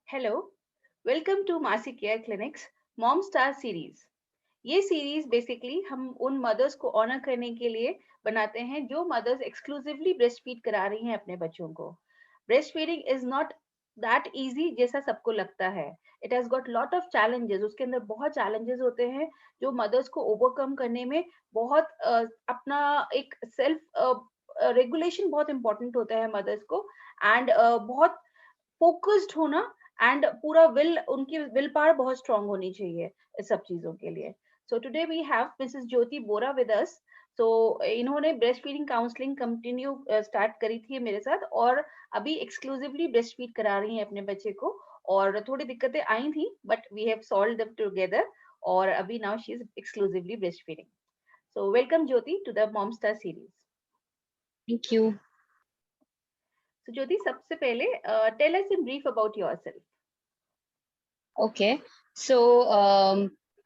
Hello, welcome to मासी care clinics mom star series. ये series basically हम उन मदर्स को ऑनर करने के लिए बनाते हैं जो मदर्स एक्सक्लूसिवली ब्रेस्ट फीड करा रही हैं अपने बच्चों को। Breast feeding is not that easy जैसा सबको लगता है। It has got lot of challenges, उसके अंदर बहुत चैलेंजेस होते हैं जो मदर्स को ओवरकम करने में बहुत अपना एक सेल्फ रेगुलेशन बहुत इंपॉर्टेंट होता है मदर्स को। एंड बहुत फोकस्ड होना एंड पूरा विल, उनकी विल पावर बहुत स्ट्रांग होनी चाहिए इस सब चीजों के लिए। So today we have Mrs Jyoti Bora with us. तो इन्होंने breast feeding counselling continue start करी थी मेरे साथ, और अभी एक्सक्लूसिवली ब्रेस्ट फीड करा रही हैं अपने बच्चे को। और थोड़ी दिक्कतें आई थी but we have solve them together, और अभी now she is exclusively breast feeding. So welcome Jyoti to the mom star series. Thank you. So Jyoti, सबसे पहले tell us in brief about yourself. Okay.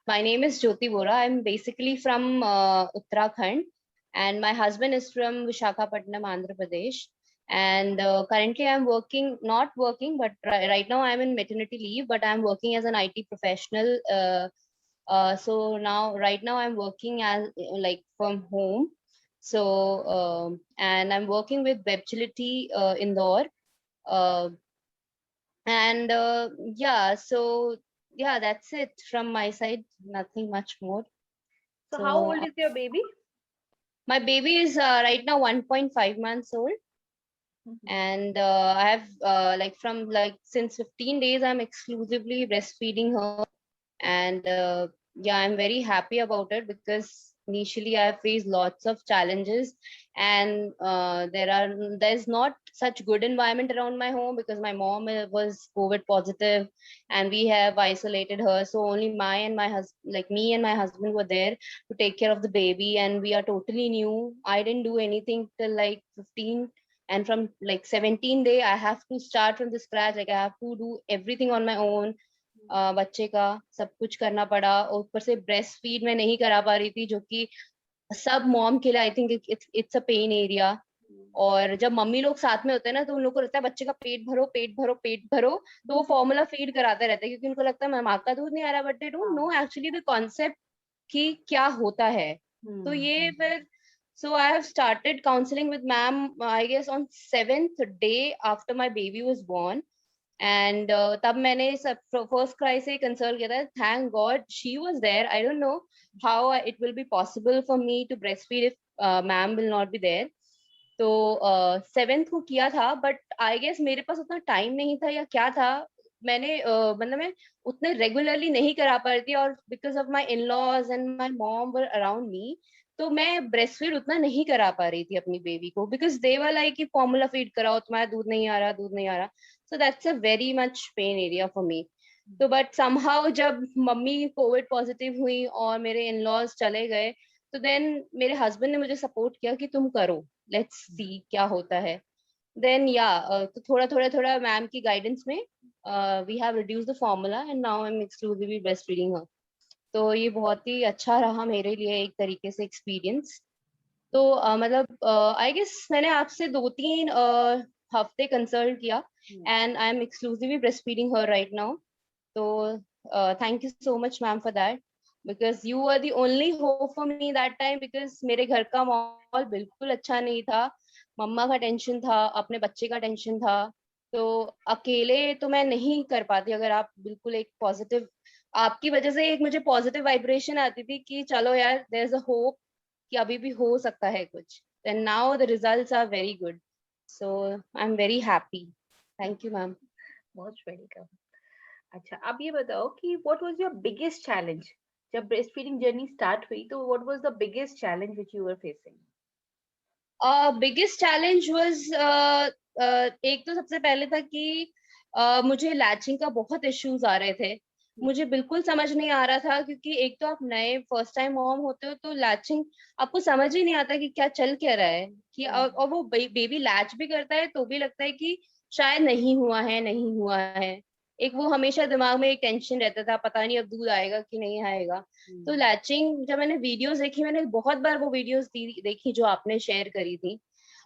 My name is Jyoti Bora. I'm basically from Uttarakhand, and my husband is from Visakhapatnam, Andhra Pradesh. And currently, I'm working, not working, but right now I'm in maternity leave, but I'm working as an IT professional. Right now, I'm working as like from home. And I'm working with Webgility Indore. Uh, and yeah, that's it from my side, nothing much more. So how So old is your baby? my baby is right now 1.5 months old, Mhm. and I have like from like since 15 days I'm exclusively breastfeeding her. And yeah, I'm very happy about it because initially I faced lots of challenges, and there's not such good environment around my home because my mom was COVID positive, and we have isolated her. So only my husband, like me and my husband, were there to take care of the baby, and we are totally new. I didn't do anything till like 15, and from like 17 day I have to start from the scratch. Like I have to do everything on my own. बच्चे का सब कुछ करना पड़ा, और ऊपर से breast feed मैं नहीं करा पा रही थी, जो कि सब मॉम के लिए I think it's a pain area. और जब मम्मी लोग साथ में होते हैं ना, तो उन लोग को लगता है बच्चे का पेट भरो, पेट भरो, पेट भरो, तो वो फॉर्मूला फीड कराते रहते हैं क्योंकि उनको लगता है माँ का दूध नहीं आ रहा, but they don't know actually the concept कि क्या होता है। तो ये फिर so I have started counseling with ma'am, I guess on 7th day after my baby was born. And तब मैंने सब फर्स्ट क्राई से कंसल्ट किया था। Thank God she was there. I don't know how it will be possible for me to breast feed if ma'am will not be there. तो 7th को किया था, बट आई गेस मेरे पास उतना time नहीं था या क्या था। मैंने मतलब मैं उतने रेगुलरली नहीं करा पा रही थी, और because of my in laws and my mom were around me, तो मैं ब्रेस्ट फीड उतना नहीं करा पा रही थी अपनी बेबी को, बिकॉज दे वर लाइक कि फॉर्मूला फीड कराओ, तुम्हारा दूध नहीं आ रहा, दूध नहीं आ रहा। So that's a very much pain area for me. तो बट समहाउ जब मम्मी कोविड पॉजिटिव हुई और मेरे इन लॉज चले गए, तो देन मेरे हस्बैंड ने मुझे सपोर्ट किया कि तुम करो, लेट्स सी क्या होता है। देन तो थोड़ा मैम की गाइडेंस में we have reduce the formula, and now I am exclusively breast feeding her. तो ये बहुत ही अच्छा रहा मेरे लिए एक तरीके से एक्सपीरियंस। तो मतलब आई गेस मैंने आपसे 2-3 हफ्ते कंसल्ट किया, and I am exclusively breast feeding her right now. तो thank you so much ma'am for that, because you are the only hope for me that time, because मेरे घर का माहौल बिल्कुल अच्छा नहीं था। मम्मा का टेंशन था, अपने बच्चे का टेंशन था। तो अकेले तो मैं नहीं कर पाती। अगर आप बिल्कुल एक पॉजिटिव, आपकी वजह से एक मुझे पॉजिटिव वाइब्रेशन आती थी कि चलो यार, देयर इज अ होप कि अभी भी हो सकता है कुछ। Then now the results are very good, so I am very happy. Thank you ma'am. Most welcome. अच्छा, अब ये बताओ कि what was your biggest challenge जब ब्रेस्ट फीडिंग जर्नी स्टार्ट हुई, तो what was the biggest challenge which you were facing? Biggest challenge was, एक तो सबसे पहले था कि मुझे लैचिंग का बहुत इश्यूज आ रहे थे। मुझे बिल्कुल समझ नहीं आ रहा था, क्योंकि एक तो आप नए फर्स्ट टाइम मॉम होते हो, तो लैचिंग आपको समझ ही नहीं आता कि क्या चल क्या रहा है, कि और वो बेबी लैच भी करता है तो भी लगता है कि शायद नहीं हुआ है, नहीं हुआ है। एक वो हमेशा दिमाग में एक टेंशन रहता था, पता नहीं अब दूध आएगा कि नहीं आएगा। तो लैचिंग, जब मैंने वीडियोस देखी, मैंने बहुत बार वो वीडियोस देखी जो आपने शेयर करी थी,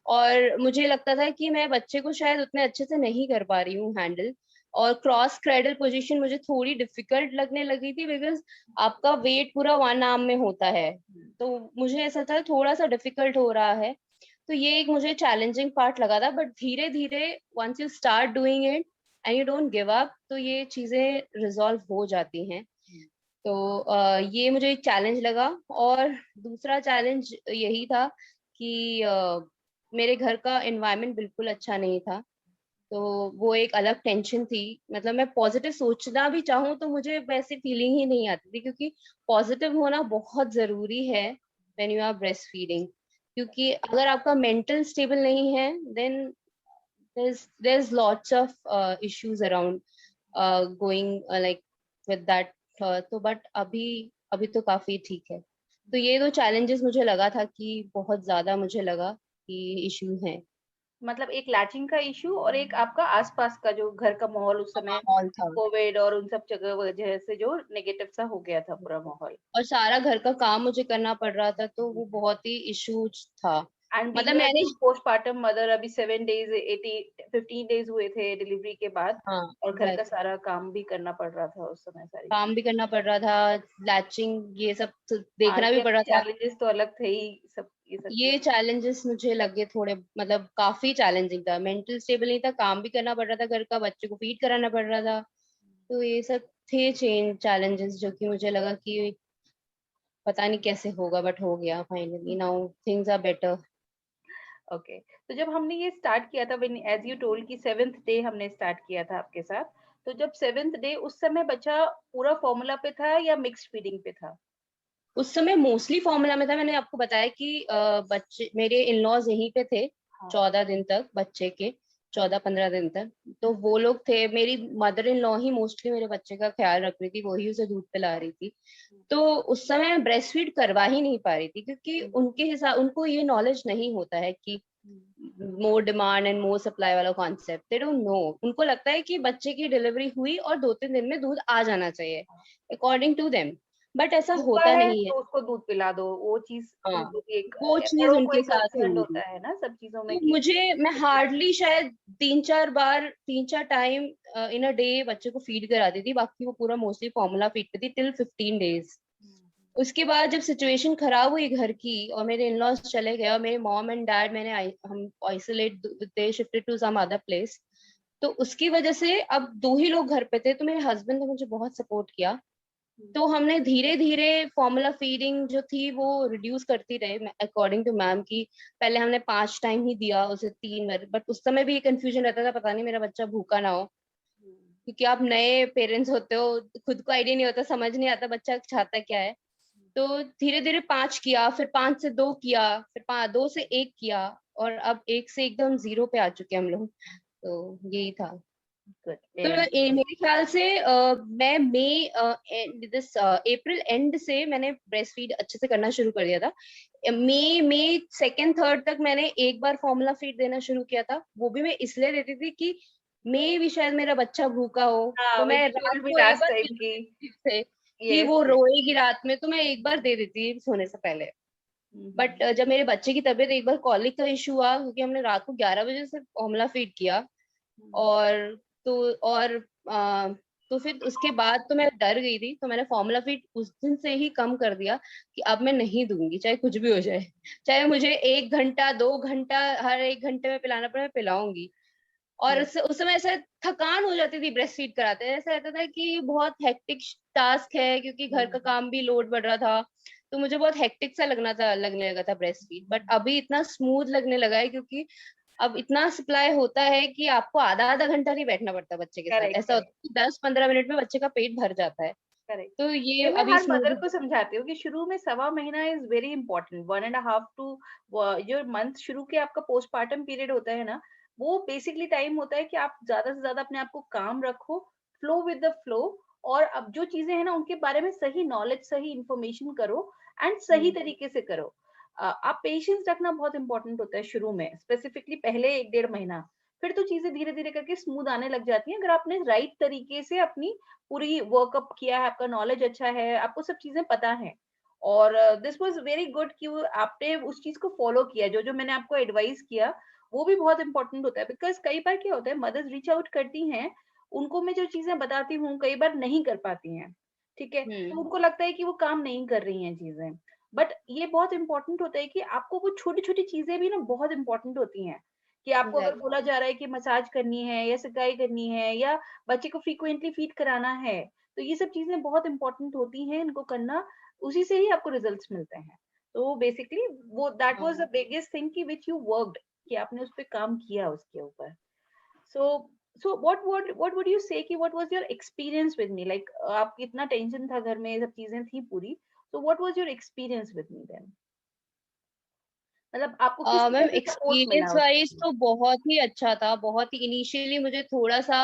और मुझे लगता था कि मैं बच्चे को शायद उतने अच्छे से नहीं कर पा रही हूँ हैंडल। और क्रॉस क्रेडल पोजीशन मुझे थोड़ी डिफिकल्ट लगने लगी थी, बिकॉज आपका वेट पूरा वन आर्म में होता है, तो मुझे ऐसा था थोड़ा सा डिफिकल्ट हो रहा है। तो ये एक मुझे चैलेंजिंग पार्ट लगा था, बट धीरे धीरे once you start doing it and you don't give up, तो ये चीजें रिजॉल्व हो जाती हैं। तो ये मुझे एक चैलेंज लगा। और दूसरा चैलेंज यही था कि मेरे घर का एनवायरनमेंट बिल्कुल अच्छा नहीं था, तो वो एक अलग टेंशन थी। मतलब मैं पॉजिटिव सोचना भी चाहूँ तो मुझे वैसी फीलिंग ही नहीं आती थी, क्योंकि पॉजिटिव होना बहुत जरूरी है when you are breast feeding. क्योंकि अगर आपका मेंटल स्टेबल नहीं है, then there's lots of issues around going like with that। तो बट अभी अभी तो काफी ठीक है। तो ये दो चैलेंजेस मुझे लगा था कि बहुत ज्यादा मुझे लगा कि इश्यू है। मतलब एक लैचिंग का इश्यू और एक आपका आसपास का जो घर का माहौल उस समय माहौल था, कोविड और उन सब जगह वजह से जो नेगेटिव सा हो गया था पूरा माहौल। और सारा घर का काम मुझे करना पड़ रहा था, तो वो बहुत ही इशू था। एंड बीइंग मतलब अ मैंने, पोस्टपार्टम मदर, अभी 7 डेज 80 15 डेज हुए थे डिलीवरी के बाद, हाँ और घर का एग्जैक्टली, सारा काम भी करना पड़ रहा था उस समय, सारी काम चीजें। भी करना पड़ रहा था, लैचिंग ये सब तो हाँ, देखना भी ये पड़ रहा था। चैलेंजेस तो अलग थे ही, सब ये सब ये चैलेंजेस मुझे लगे थोड़े, मतलब काफी चैलेंजिंग था। मेंटल स्टेबल नहीं था, काम भी करना पड़ रहा था, घर का बच्चे को फीड कराना पड़ रहा था। तो ये सब थे चैलेंजेस जो कि मुझे लगा कि पता नहीं कैसे होगा, बट हो गया finally. Now things are better. Okay. तो जब हमने ये स्टार्ट किया था, व्हेन एज यू टोल्ड कि 7th डे हमने स्टार्ट किया था आपके साथ, तो जब 7th डे उस समय बच्चा पूरा फॉर्मूला पे था या मिक्स्ड फीडिंग पे था? उस समय मोस्टली फॉर्मूला में था। मैंने आपको बताया कि बच्चे मेरे इन लॉज यहीं पे थे हाँ। 14 दिन तक, बच्चे के 14-15 दिन तक। तो वो लोग थे, मेरी mother in law he mostly मेरे बच्चे का ख्याल रख रही थी, वही उसे दूध पिला रही थी। तो उस समय मैं ब्रेस्ट फीड करवा ही नहीं पा रही थी, क्योंकि उनके हिसाब, उनको ये नॉलेज नहीं होता है कि more demand and more supply वाला कॉन्सेप्ट, दे डोंट नो। उनको लगता है कि बच्चे की डिलीवरी हुई और 2-3 दिन में दूध आ जाना चाहिए अकॉर्डिंग टू देम, बट ऐसा भूखा होता है नहीं है। तो उसको दूध पिला दो, वो चीज़ हाँ, उनको भी एक वो चीज बड़ों को उनके एक साथ कंसर्न हुई थी। होता है ना सब चीज़ों में तो कि मैं हार्डली शायद 3-4 बार, 3-4 टाइम इन अ डे बच्चे को फीड कराती थी। बाकी वो पूरा मोस्टली फॉर्मूला फीड पे थी टिल 15 डेज। उसके बाद जब सिचुएशन खराब हुई घर की और मेरे इन लॉज चले गए और मेरे मॉम एंड डैड, हम isolate, they shifted to some other place. तो उसकी वजह से अब दो ही लोग घर पे थे, तो मेरे हस्बैंड ने मुझे बहुत सपोर्ट किया। तो हमने धीरे धीरे फॉर्मूला फीडिंग जो थी वो रिड्यूस करती रहे अकॉर्डिंग टू मैम की। पहले हमने 5 टाइम ही दिया उसे, 3 बार, बट उस समय भी ये कंफ्यूजन रहता था, पता नहीं मेरा बच्चा भूखा ना हो। क्योंकि आप नए पेरेंट्स होते हो, खुद को आइडिया नहीं होता, समझ नहीं आता बच्चा चाहता क्या है। तो धीरे धीरे 5 किया, फिर 5 से 2 किया, फिर 2 से 1 किया, और अब 1 से एकदम 0 पे आ चुके हैं हम लोग। तो यही था। गुड, तो वेरी मेरे ख्याल से मैं मई दिस अप्रैल एंड से मैंने ब्रेस्ट फीड अच्छे से करना शुरू कर दिया था। मई 2nd-3rd तक मैंने एक बार फॉर्मूला फीड देना शुरू किया था। वो भी मैं इसलिए देती थी कि मे भी शायद मेरा बच्चा भूखा हो, हाँ, तो व्हिच मैं यू रात टोल्ड मी को एक लास्ट बार टाइम कि ठीक से कि यस, वो यस। रोएगी रात में, तो मैं एक बार दे देती सोने से पहले। बट जब मेरे बच्चे की तबीयत एक बार कॉलिक का इशू हुआ, क्योंकि हमने रात को 11 बजे से फॉर्मूला फीड किया, और तो और आ, तो फिर उसके बाद तो मैं डर गई थी, तो मैंने फॉर्मूला फीड उस दिन से ही कम कर दिया कि अब मैं नहीं दूंगी, चाहे कुछ भी हो जाए। चाहे मुझे 1 घंटा 2 घंटा हर 1 घंटे में पिलाना पड़े, मैं पिलाऊंगी। और उस समय ऐसा थकान हो जाती थी ब्रेस्ट फीड कराते, ऐसा रहता था कि बहुत हेक्टिक टास्क है, क्योंकि घर का काम भी लोड बढ़ रहा था। तो मुझे बहुत हेक्टिक सा लगने लगा था ब्रेस्ट फीड। बट अभी इतना स्मूथ लगने लगा है, क्योंकि अब इतना सप्लाई होता है कि आपको आधा आधा घंटा नहीं बैठना पड़ता बच्चे के साथ। करेक्ट, ऐसा होता करेक्ट, है कि 10-15 मिनट में बच्चे का पेट भर जाता है। करेक्ट। तो ये ये मैं अभी हर मदर स्मूथ। को समझाती हूँ कि शुरू में सवा महीना इज वेरी इंपॉर्टेंट, 1.5 टू जो मंथ शुरू के आपका पोस्टपार्टम पीरियड होता है ना, वो बेसिकली टाइम होता है कि आप ज्यादा से ज्यादा अपने आप को काम रखो, फ्लो विद द फ्लो, और अब जो चीजें हैं ना उनके बारे में सही नॉलेज, सही इंफॉर्मेशन करो, एंड सही तरीके से करो। आप पेशेंस रखना बहुत इंपॉर्टेंट होता है शुरू में, स्पेसिफिकली पहले 1-1.5 महीना। फिर तो चीजें धीरे धीरे करके स्मूथ आने लग जाती हैं, अगर आपने राइट तरीके से अपनी पूरी वर्कअप किया है, आपका नॉलेज अच्छा है, आपको सब चीजें पता है। और दिस वाज वेरी गुड कि आपने उस चीज को फॉलो किया, जो जो मैंने आपको एडवाइस किया वो भी बहुत इंपॉर्टेंट होता है, बिकॉज कई बार क्या होता है, मदर्स रीच आउट करती हैं उनको मैं जो चीजें बताती हूँ कई बार नहीं कर पाती हैं, ठीक है, तो हम्म। उनको लगता है कि वो काम नहीं कर रही हैं चीजें। बट ये बहुत इंपॉर्टेंट होता है कि आपको वो छोटी छोटी चीजें भी ना बहुत इंपॉर्टेंट होती हैं, कि आपको अगर एग्जैक्टली। बोला जा रहा है कि मसाज करनी है या सिकाई करनी है या बच्चे को फ्रीक्वेंटली फीड कराना है, तो ये सब चीजें बहुत इंपॉर्टेंट होती हैं, इनको करना, उसी से ही आपको रिजल्ट्स मिलते हैं। तो बेसिकली वो दैट वाज द हाँ। बिगेस्ट थिंग कि व्हिच यू वर्कड, कि आपने उस पे काम किया उसके ऊपर। सो what would you say कि what was your experience with me, like आप इतना टेंशन था घर में, ये सब चीजें थी पूरी, so what was your experience with me then, मतलब आपको किस तरह मैम से सपोर्ट एक्सपीरियंस मिला उसके वाइज लिए? तो बहुत ही अच्छा था, बहुत ही। इनिशियली मुझे थोड़ा सा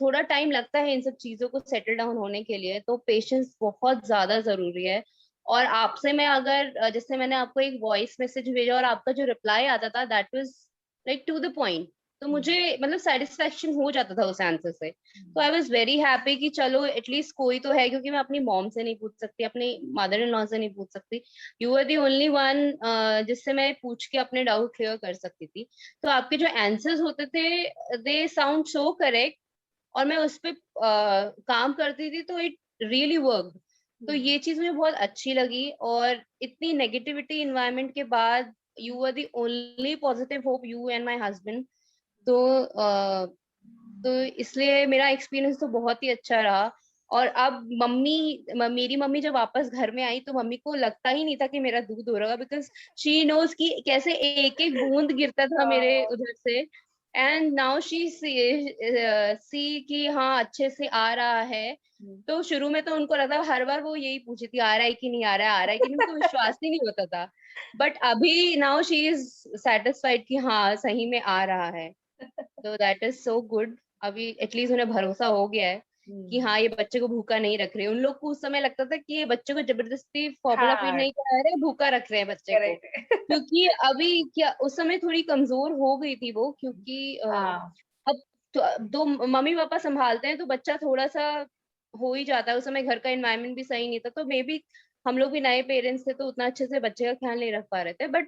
थोड़ा टाइम लगता है इन सब चीजों को सेटल डाउन होने के लिए, तो पेशेंस बहुत ज्यादा जरूरी है। और आपसे मैं अगर जैसे मैंने आपको एक वॉइस मैसेज भेजा और आपका जो रिप्लाई आता था that was like to the point, तो मुझे मतलब सेटिस्फेक्शन हो जाता था उस आंसर से। तो आई वाज वेरी हैप्पी कि चलो एटलीस्ट कोई तो है, क्योंकि मैं अपनी मॉम से नहीं पूछ सकती, अपनी मदर इन लॉ से नहीं पूछ सकती। You are the only one जिससे मैं पूछ के अपने डाउट क्लियर कर सकती थी। तो आपके जो आंसर्स होते थे दे साउंड सो करेक्ट, और मैं उस पे काम करती थी, तो इट रियली वर्क। तो ये चीज मुझे बहुत अच्छी लगी। और इतनी नेगेटिविटी इन्वायरमेंट के बाद you are the only positive hope, you and my husband. तो तो इसलिए मेरा एक्सपीरियंस तो बहुत ही अच्छा रहा। और अब मेरी मम्मी जब वापस घर में आई तो मम्मी को लगता ही नहीं था कि मेरा दूध हो रहा, बिकॉज शी नोज कि कैसे एक एक बूंद गिरता था मेरे उधर से। एंड नाउ शी सी कि हाँ अच्छे से आ रहा है। तो शुरू में तो उनको लगता, हर बार वो यही पूछी थी आ रहा है कि नहीं आ रहा है, आ रहा है कि नहीं, उनको विश्वास ही नहीं होता था। बट अभी नाउ शी इज सेटिस्फाइड कि हाँ सही में आ रहा है। तो दैट इज सो गुड। अभी एटलीस्ट उन्हें भरोसा हो गया है कि हाँ ये बच्चे को भूखा नहीं रख रहे। उन लोग को उस समय लगता था कि ये बच्चे को जबरदस्ती फॉर्मूला फीड हाँ, नहीं करा रहे, भूखा रख रहे हैं बच्चे को। करेक्ट। क्योंकि अभी क्या उस समय थोड़ी कमजोर हो गई थी वो, क्योंकि हाँ, अब दो मम्मी पापा संभालते हैं तो बच्चा थोड़ा सा हो ही जाता है। उस समय घर का एनवायरनमेंट भी सही नहीं था, तो मे बी हम लोग भी नए पेरेंट्स थे तो उतना अच्छे से बच्चे का ख्याल नहीं रख पा रहे थे। बट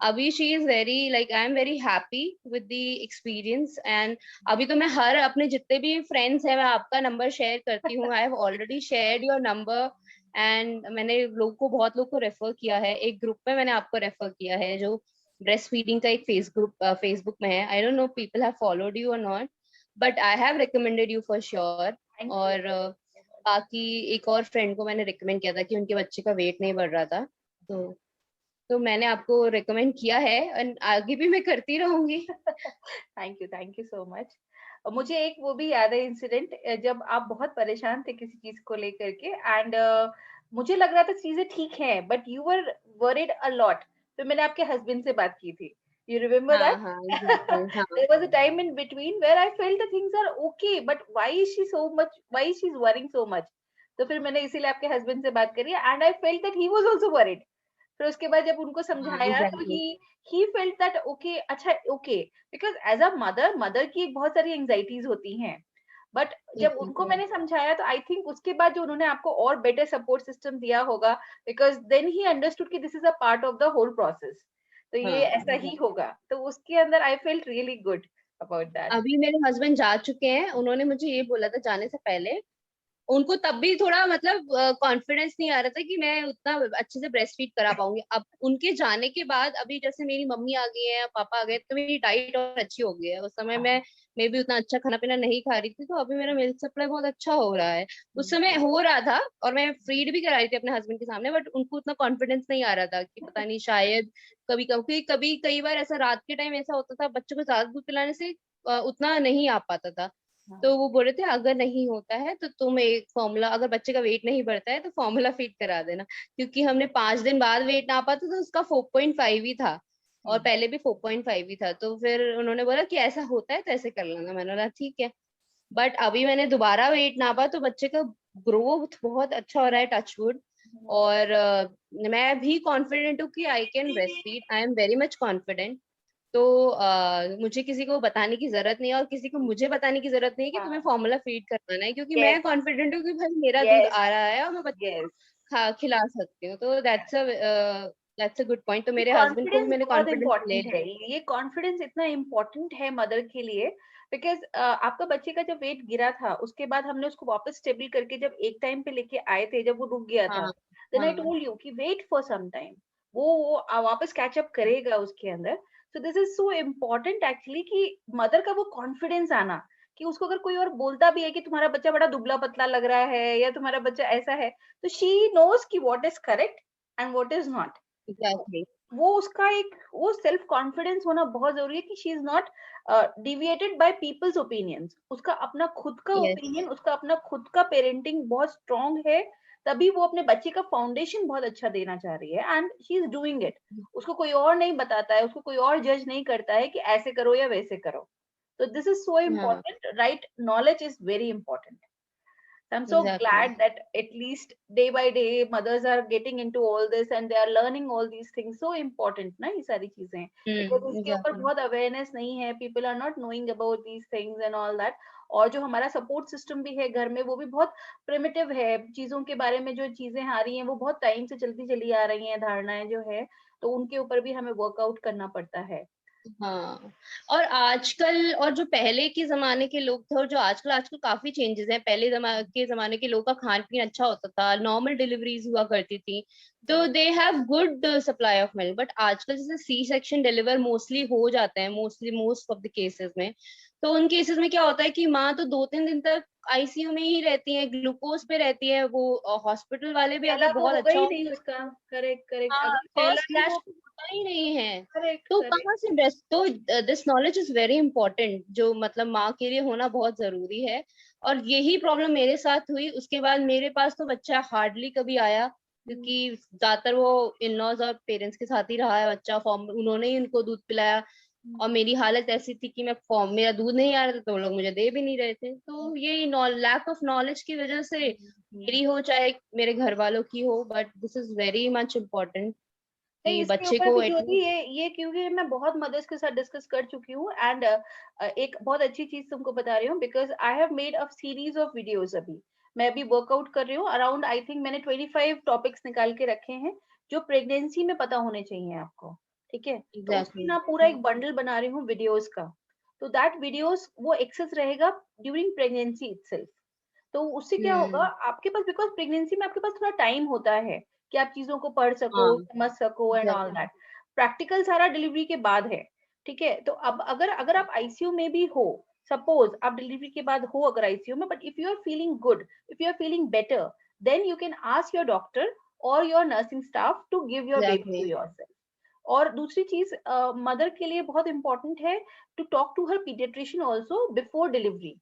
अभी she is very like I am very happy with the experience. And अभी तो मैं हर अपने जितने भी फ्रेंड्स हैं मैं आपका नंबर शेयर करती हूँ। I have already shared your number. And मैंने लोग को बहुत लोग को रेफर किया है, एक ग्रुप में मैंने आपको रेफर किया है जो ब्रेस्ट फीडिंग का एक फेसबुक में है। I don't know people have followed you or not, but I have recommended you for sure. Thank you और बाकी एक और फ्रेंड को मैंने रिकमेंड किया था कि उनके बच्चे का वेट नहीं बढ़ रहा था, तो मैंने आपको रिकमेंड किया है और आगे भी मैं करती रहूंगी। Thank you so much. मुझे एक वो भी याद है इंसिडेंट, जब आप बहुत परेशान थे किसी चीज को लेकर के, एंड मुझे लग रहा था चीजें ठीक हैं but you were worried a lot, तो मैंने आपके हस्बैंड से बात की थी। यू रिमेम्बर हाँ दैट? हाँ एग्जैक्टली हाँ। There was a time in between where I felt the things are okay, but why is she so much, why she is worrying so much? तो फिर मैंने इसीलिए आपके हस्बैंड से बात करी, and I felt that he was also worried. फिर उसके बाद जब उनको हाँ समझाया तो exactly. He felt that okay, अच्छा okay, because as a mother, mother की बहुत सारी एंग्जायटीज़ होती हैं। बट जब उनको एग्जैक्टली। मैंने समझाया तो आई थिंक उसके बाद जो उन्होंने आपको और बेटर सपोर्ट सिस्टम दिया होगा, बिकॉज़ देन ही अंडरस्टूड कि this is a part of the whole process. तो ये हाँ ऐसा ही होगा। तो उसके अंदर I felt really good about that. अभी मेरे हस्बैंड जा चुके हैं, उन्होंने मुझे ये बोला था जाने से पहले। उनको तब भी थोड़ा मतलब कॉन्फिडेंस नहीं आ रहा था कि मैं उतना अच्छे से ब्रेस्ट फीड करा पाऊंगी। अब उनके जाने के बाद अभी जैसे मेरी मम्मी आ गई है, पापा आ गए, तो मेरी डाइट और अच्छी हो गई है। उस समय मैं भी उतना अच्छा खाना पीना नहीं खा रही थी, तो अभी मेरा मिल्क सप्लाई बहुत अच्छा हो रहा है। उस समय हो रहा था और मैं फीड भी करा रही थी अपने हस्बैंड के सामने, बट उनको उतना कॉन्फिडेंस नहीं आ रहा था कि पता नहीं शायद कभी कभी कभी कई बार ऐसा रात के टाइम ऐसा होता था बच्चों को ज्यादा दूध पिलाने से उतना नहीं आ पाता था। तो वो बोल रहे थे अगर नहीं होता है तो तुम एक फॉर्मूला, अगर बच्चे का वेट नहीं बढ़ता है तो फॉर्मूला फीड करा देना। क्योंकि हमने 5 दिन बाद वेट नापा था तो उसका 4.5 ही था, और पहले भी 4.5 ही था। तो फिर उन्होंने बोला कि ऐसा होता है तो ऐसे कर लेना। मैंने बोला ठीक है। बट अभी मैंने दोबारा वेट नापा तो बच्चे का ग्रोथ बहुत अच्छा हो रहा है, टचवुड। और मैं भी कॉन्फिडेंट हूँ कि I can breast feed, I am very much confident. तो मुझे किसी को बताने की जरूरत नहीं है और किसी को मुझे बताने की जरूरत नहीं है कि तुम्हें हाँ, फॉर्मूला फीड करवाना है, क्योंकि यस, मैं कॉन्फिडेंट हूँ कि भाई मेरा दूध यस, आ रहा है और मैं बच्चे को यस। खिला सकती हूँ। तो दैट्स अ गुड पॉइंट। तो ये मेरे हस्बैंड को भी कॉन्फिडेंस मैंने बहुत कॉन्फिडेंस ले इम्पोर्टेंट है, लिया। ये कॉन्फिडेंस इतना इम्पोर्टेंट है मदर के लिए, बिकॉज आपका बच्चे का जब वेट गिरा था उसके बाद हमने उसको वापस स्टेबल करके जब एक टाइम पे लेके आए थे, जब वो रुक गया था, हाँ देन आई हाँ टोल्ड यू कि वेट फॉर सम टाइम, वो वापस कैचअप करेगा उसके अंदर। So this is so important actually कि मदर का वो कॉन्फिडेंस आना, कि उसको अगर कोई और बोलता भी है कि तुम्हारा बच्चा बड़ा दुबला पतला लग रहा है या तुम्हारा बच्चा ऐसा है, तो शी नोज कि what is correct and what is not. Exactly. वो उसका एक वो सेल्फ कॉन्फिडेंस होना बहुत जरूरी है कि she is not deviated by peoples opinions. उसका अपना खुद का यस। ओपिनियन, उसका अपना खुद का पेरेंटिंग बहुत स्ट्रांग है, तभी वो अपने बच्चे का फाउंडेशन बहुत अच्छा देना चाह रही है and she is doing it. उसको कोई और नहीं बताता है, उसको कोई और जज नहीं करता है कि ऐसे करो या वैसे करो। तो दिस इज सो हाँ important, right? Knowledge is very important. I'm so exactly. glad that at least day by day mothers are getting into all this and they are learning all these things. So important ना ये सारी चीजें, because इसके ऊपर exactly. बहुत awareness नहीं है, people are not knowing about these things and all that. और जो हमारा सपोर्ट सिस्टम भी है घर में वो भी बहुत प्रिमिटिव है, चीजों के बारे में जो चीजें आ रही हैं वो बहुत टाइम से चलती चली आ रही हैं, धारणाएं जो है, तो उनके ऊपर भी हमें वर्कआउट करना पड़ता है। हाँ, और आजकल और जो पहले के जमाने के लोग थे और जो आजकल आजकल काफी चेंजेस हैं। पहले के जमाने के लोगों का खान पीन अच्छा होता था, नॉर्मल डिलीवरीज हुआ करती थी, तो they have good supply of milk. But आजकल जैसे सी सेक्शन डिलीवर मोस्टली हो जाते हैं, mostly most of the cases में। तो उन केसेस में क्या होता है कि माँ तो 2-3 दिन तक आईसीयू में ही रहती है, ग्लूकोज पे रहती है वो। हॉस्पिटल वाले भी अगर पहला वो बहुत होगा अच्छा ही हो, नहीं उसका। करेक्ट करेक्ट, हाँ, अगर पहला फर्स्ट ही फ्लैश वो। तो होता ही नहीं है। करेक्ट तो करेक्ट। कहाँ से ब्रेस्ट, तो this knowledge is very important, जो मतलब माँ के लिए होना बहुत जरूरी है। और यही प्रॉब्लम मेरे साथ हुई। उसके बाद मेरे पास तो बच्चा हार्डली कभी आया, क्योंकि ज्यादातर वो इन लॉज और पेरेंट्स के साथ ही रहा है बच्चा। फॉर्म उन्होंने ही उनको दूध पिलाया, और मेरी हालत ऐसी थी कि मैं फॉर्म, मेरा दूध नहीं आ रहा था तो वो लोग मुझे दे भी नहीं रहे थे। तो यही लैक ऑफ नॉलेज की वजह से मेरी हो चाहे मेरे घर वालों की हो, but this is very much important नहीं, कि इसके बच्चे ऊपर को भी ज्योति, एटलीस्ट। ये क्योंकि मैं बहुत मदर्स के साथ डिस्कस कर चुकी हूँ एंड एक बहुत अच्छी चीज तुमको बता रही हूँ, because I have made a series of videos. अभी मैं अभी वर्कआउट कर रही हूँ अराउंड, आई थिंक मैंने 25 टॉपिक्स निकाल के रखे हैं जो प्रेगनेंसी में पता होने चाहिए आपको। ठीक है, तो उसकी एग्जैक्टली। ना पूरा एक बंडल बना रही हूँ वीडियोस का। तो दैट वीडियोस वो एक्सेस रहेगा ड्यूरिंग प्रेगनेंसी इटसेल्फ। तो उससे क्या होगा हम्म। आपके पास, बिकॉज प्रेगनेंसी में आपके पास थोड़ा टाइम होता है कि आप चीजों को पढ़ सको, हाँ समझ सको and all exactly. That. Practical सारा डिलीवरी के बाद है। ठीक है, तो अब अगर अगर आप आईसीयू में भी हो, सपोज आप डिलीवरी के बाद हो अगर आईसीयू में, but if you are feeling good, if you are feeling better, then you can ask your doctor or your nursing staff to give your baby to exactly. Yourself. और दूसरी चीज मदर के लिए बहुत इंपॉर्टेंट है to talk to her paediatrician also before delivery.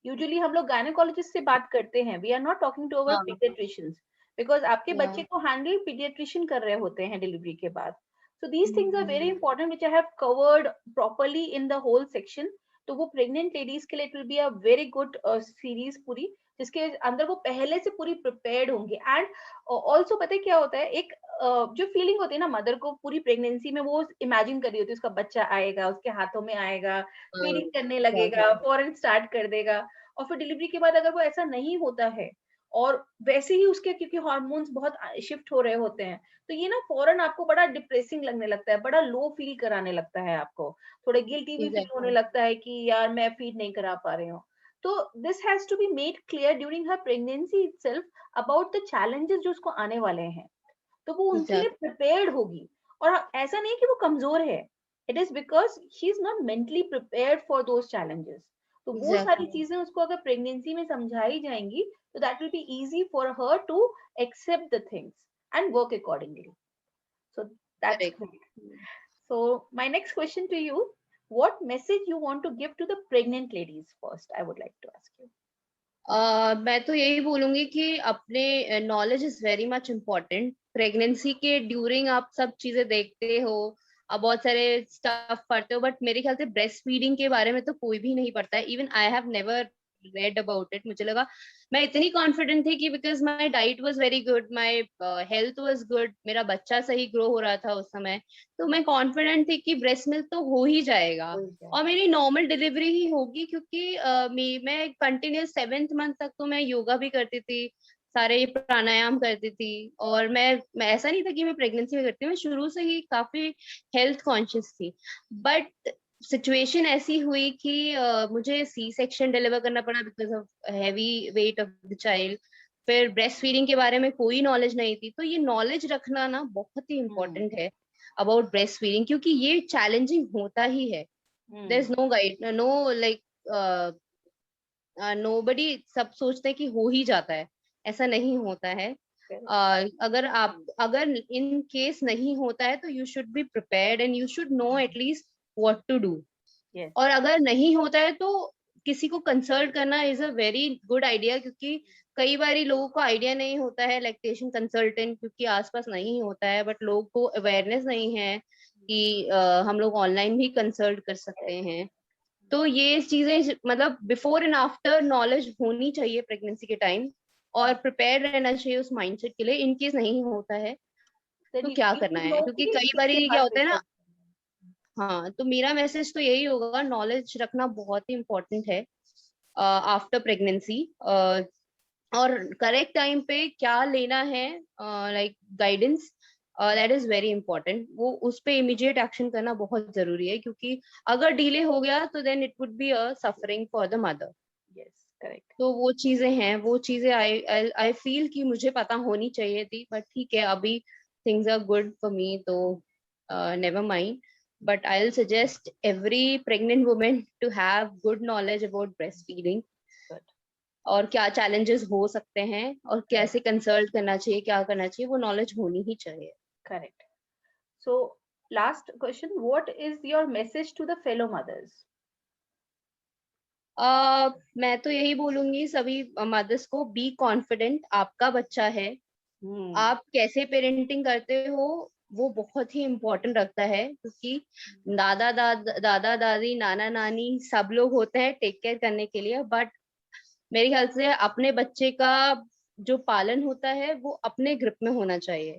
Usually हम लोग गायनेकोलॉजिस्ट से बात करते हैं, we are not talking to our हाँ पीडियाट्रिशियंस, बिकॉज आपके या। बच्चे को हैंडल पीडियाट्रिशियन कर रहे होते हैं डिलीवरी के बाद। So these things are very important which I have covered properly in the whole section. तो वो प्रेग्नेंट लेडीज के लिए it will be a very good series पूरी, जिसके अंदर वो पहले से पूरी प्रिपेयर्ड होंगे। एंड ऑल्सो पता है क्या होता है, एक जो फीलिंग होती है ना मदर को पूरी प्रेगनेंसी में, वो इमेजिन कर रही होती है उसका बच्चा आएगा, उसके हाथों में आएगा, हाँ फीडिंग करने लगेगा, एग्जैक्टली। फौरन स्टार्ट कर देगा। और फिर डिलीवरी के बाद अगर वो ऐसा नहीं होता है और वैसे ही उसके, क्योंकि हार्मोन्स बहुत शिफ्ट हो रहे होते हैं, तो ये ना फौरन आपको बड़ा डिप्रेसिंग लगने लगता है, बड़ा लो फील कराने लगता है आपको, थोड़े गिल्टी भी फील होने एग्जैक्टली। लगता है कि यार मैं फीड नहीं करा पा रही हूँ। तो this has to be made clear during her pregnancy itself about the challenges जो उसको आने वाले हैं, तो वो उनके लिए एग्जैक्टली। प्रिपेयर्ड होगी। और ऐसा नहीं कि वो कमजोर है, it is because she is not mentally prepared for those challenges. तो वो सारी एग्जैक्टली। चीजें उसको अगर प्रेगनेंसी में समझाई जाएंगी, तो that will be easy for her to accept the things and work accordingly. So that's correct. Great. So my next question to you, what message you want to give to the pregnant ladies first? I would like to ask you. मैं तो यही बोलूंगी कि अपने knowledge is very much important. Pregnancy के during आप सब चीजें देखते हो, आप बहुत सारे स्टफ पढ़ते हो, बट मेरे ख्याल से ब्रेस्ट फीडिंग के बारे में तो कोई भी नहीं पढ़ता है। Even I have never read about it. मुझे लगा, मैं इतनी कॉन्फिडेंट थी कि because my diet was very good, my health was good, मेरा बच्चा सही ग्रो हो रहा था उस समय, तो मैं कॉन्फिडेंट थी कि ब्रेस्ट मिल्क तो हो ही जाएगा और मेरी नॉर्मल डिलीवरी ही होगी। क्योंकि मैं कंटिन्यूस 7th मंथ तक तो मैं योगा भी करती थी, सारे प्राणायाम करती थी। और मैं ऐसा नहीं था कि मैं प्रेगनेंसी में करती हूँ, मैं शुरू से ही काफी हेल्थ कॉन्शियस थी। बट सिचुएशन ऐसी हुई कि मुझे सी सेक्शन डिलीवर करना पड़ा because of heavy weight of the child. फिर ब्रेस्ट फीडिंग के बारे में कोई नॉलेज नहीं थी, तो ये नॉलेज रखना ना बहुत ही इम्पोर्टेंट है अबाउट ब्रेस्ट फीडिंग, क्योंकि ये चैलेंजिंग होता ही है। There is no guide, no like nobody, सब सोचते हैं कि हो ही जाता है, ऐसा नहीं होता है। अगर इन केस नहीं होता है तो you should be prepared and you should know at least what to do. और अगर नहीं होता है तो किसी को कंसल्ट करना is a very good idea, क्योंकि कई बार लोगों को आइडिया नहीं होता है लैक्टेशन कंसल्टेंट, क्योंकि आसपास नहीं होता है, बट लोगों को अवेयरनेस नहीं है कि हम लोग ऑनलाइन भी कंसल्ट कर सकते हैं। तो ये चीजें मतलब बिफोर एंड आफ्टर नॉलेज होनी चाहिए प्रेगनेंसी के टाइम, और प्रिपेयर रहना चाहिए उस माइंडसेट के लिए। इन केस नहीं होता है तो क्या करना है, क्योंकि कई बार क्या होता है ना। हाँ, तो मेरा मैसेज तो यही होगा, नॉलेज रखना बहुत ही इम्पोर्टेंट है आफ्टर प्रेगनेंसी। और करेक्ट टाइम पे क्या लेना है, like guidance, that is very important. वो उस पे इमीडिएट एक्शन करना बहुत जरूरी है, क्योंकि अगर डिले हो गया तो then it would be a suffering for the mother. Yes, correct. तो वो चीजें हैं, वो चीजें आई फील कि मुझे पता होनी चाहिए थी, बट ठीक है, अभी things are good for me, तो never mind. But I will suggest every pregnant women to have good knowledge about breast feeding, और क्या चैलेंजेस हो सकते हैं और कैसे कंसल्ट करना चाहिए, क्या करना चाहिए, वो नॉलेज होनी ही चाहिए। Correct. So last question, what is your message to the fellow mothers? मैं तो यही बोलूंगी सभी मदर्स को, बी कॉन्फिडेंट, आपका बच्चा है। आप कैसे पेरेंटिंग करते हो वो बहुत ही इम्पोर्टेंट रखता है, क्योंकि दादा दादी नाना नानी सब लोग होते हैं टेक केयर करने के लिए, बट मेरे ख्याल से अपने बच्चे का जो पालन होता है वो अपने ग्रिप में होना चाहिए,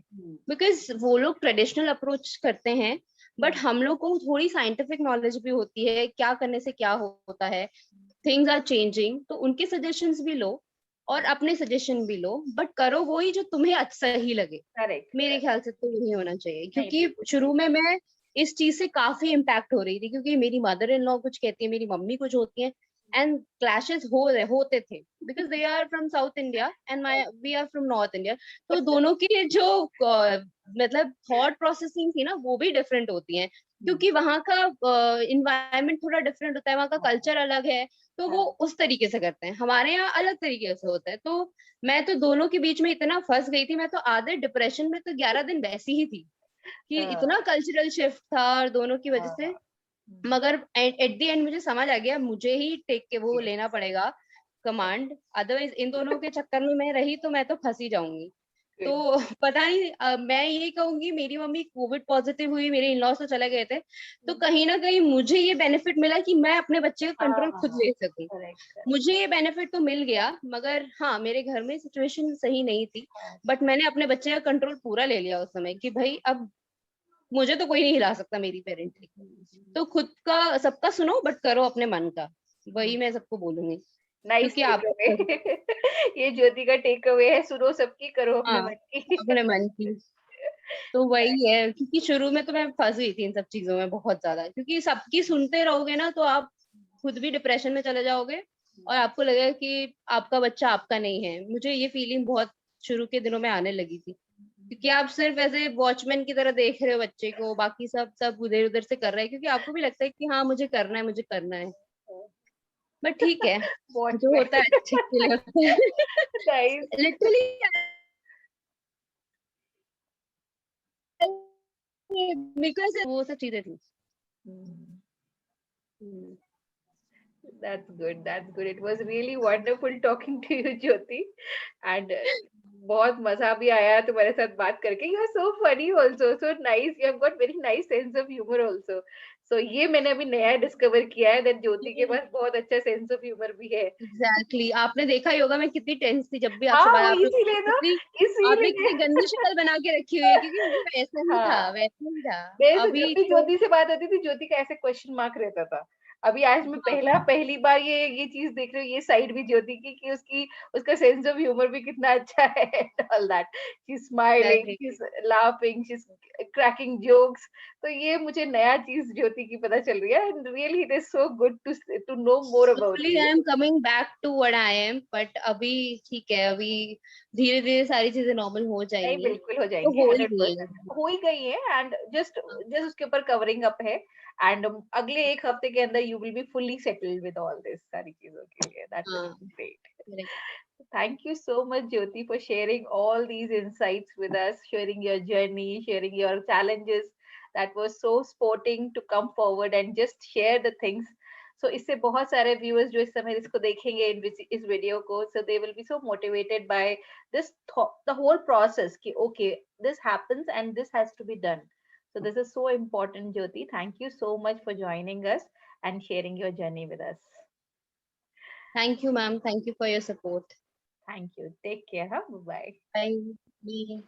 बिकॉज वो लोग ट्रेडिशनल अप्रोच करते हैं, बट हम लोग को थोड़ी साइंटिफिक नॉलेज भी होती है, क्या करने से क्या होता है, थिंग्स आर चेंजिंग, तो उनके सजेशंस भी लो और अपने सजेशन भी लो, बट करो वही जो तुम्हें अच्छा ही लगे। करेक्ट। मेरे ख्याल से तो यही होना चाहिए, क्योंकि शुरू में मैं इस चीज से काफी इम्पैक्ट हो रही थी, क्योंकि मेरी मदर इन लॉ कुछ कहती है, मेरी मम्मी कुछ होती है, एंड क्लैशेस होते थे, because they are from south India and we are from north India. तो दोनों की जो मतलब थॉट प्रोसेसिंग थी ना, वो भी डिफरेंट होती है, क्योंकि वहाँ का इन्वायरमेंट थोड़ा डिफरेंट होता है, वहाँ का कल्चर अलग है, तो वो उस तरीके से करते हैं, हमारे यहाँ अलग तरीके से होता है। तो मैं तो दोनों के बीच में इतना फंस गई थी, मैं तो आधे डिप्रेशन में तो 11 दिन वैसी ही थी, कि इतना कल्चरल शिफ्ट था और दोनों की वजह से। मगर एट द एंड मुझे समझ आ गया, मुझे ही टेक के वो लेना पड़ेगा कमांड, अदरवाइज इन दोनों के चक्कर में मैं रही तो मैं तो फंसी जाऊंगी। तो पता नहीं, मैं यही कहूंगी, मेरी मम्मी कोविड पॉजिटिव हुई, मेरे इन लॉज तो चले गए थे, तो कहीं ना कहीं मुझे ये बेनिफिट मिला कि मैं अपने बच्चे का कंट्रोल खुद ले सकूं। मुझे ये बेनिफिट तो मिल गया, मगर हाँ, मेरे घर में सिचुएशन सही नहीं थी, बट मैंने अपने बच्चे का कंट्रोल पूरा ले लिया उस समय, कि भाई अब मुझे तो कोई नहीं हिला सकता मेरी पेरेंटिंग। तो खुद का सबका सुनो, बट करो अपने मन का, वही मैं सबको बोलूंगी। नाइस क्योंकि आप ये ज्योति का टेक अवे है, सुनो सबकी, करो अपने हाँ, मन की। अपने मन की। तो वही है, क्योंकि शुरू में तो मैं फंस गई थी इन सब चीजों में बहुत ज्यादा, क्योंकि सबकी सुनते रहोगे ना तो आप खुद भी डिप्रेशन में चले जाओगे, और आपको लगेगा कि आपका बच्चा आपका नहीं है। मुझे ये फीलिंग बहुत शुरू के दिनों में आने लगी थी, क्योंकि आप सिर्फ ऐसे वॉचमैन की तरह देख रहे हो बच्चे को, बाकी सब उधर उधर से कर रहे हैं, क्योंकि आपको भी लगता है कि हाँ मुझे करना है, मुझे करना है। बट ठीक है, जो होता है अच्छे के लिए होता है। लिटरली बिकॉज वो सब चीजें थी। That's good. That's good. It was really wonderful talking to you, Jyoti. And बहुत मजा भी आया तुम्हारे साथ बात करके. You are so funny also, so nice. You have got very nice sense of humor also. So ये मैंने अभी नया डिस्कवर किया है that ज्योति के पास बहुत अच्छा सेंस ऑफ ह्यूमर भी है. एग्जैक्टली, आपने देखा ही होगा मैं कितनी टेंस थी जब भी आपसे हाँ, बात, वो आपने इसीलिए ना, आपने कितनी इसीलिए. गंदी शक्ल बना के रखी हुई है, क्योंकि मुझे वैसा ही था, हाँ, वैसा ही था मेरे से अभी जब भी तो। ज्योति से बात होती थी, ज्योति का ऐसे क्वेश्चन मार्क रहता था. अभी आज मैं पहली बार ये चीज देख रही हूँ, ये साइड भी ज्योति की, कि उसका सेंस ऑफ ह्यूमर भी कितना अच्छा है, all that, she is smiling, Agree. She is laughing, she is cracking jokes. तो ये मुझे नया चीज ज्योति की पता चल रही है, and really it is so good to know more about Slowly I you. am coming back to what I am, but अभी ठीक है, अभी धीरे धीरे सारी चीजें नॉर्मल हो नहीं, जाएंगी, बिल्कुल हो तो जाएंगे, हो ही गई 100% है। हो ही गई है, एंड जस्ट हाँ, जस्ट उसके ऊपर कवरिंग अप है, एंड अगले 1 हफ्ते के अंदर you will be fully settled with all this सारी चीजों के लिए, दैट विल हाँ, be great. correct. Thank you so much, Jyoti, for sharing all these insights with us, sharing your journey, sharing your challenges. That was so sporting to come forward and just share the things. So इससे बहुत सारे viewers जो इस समय इसको देखेंगे इस video को, so they will be so motivated by this the whole process कि okay, this happens and this has to be done. So this is so important, Jyoti. Thank you so much for joining us and sharing your journey with us. Thank you, ma'am. Thank you for your support. Thank you. Take care. Huh? Bye bye. Bye. Bye.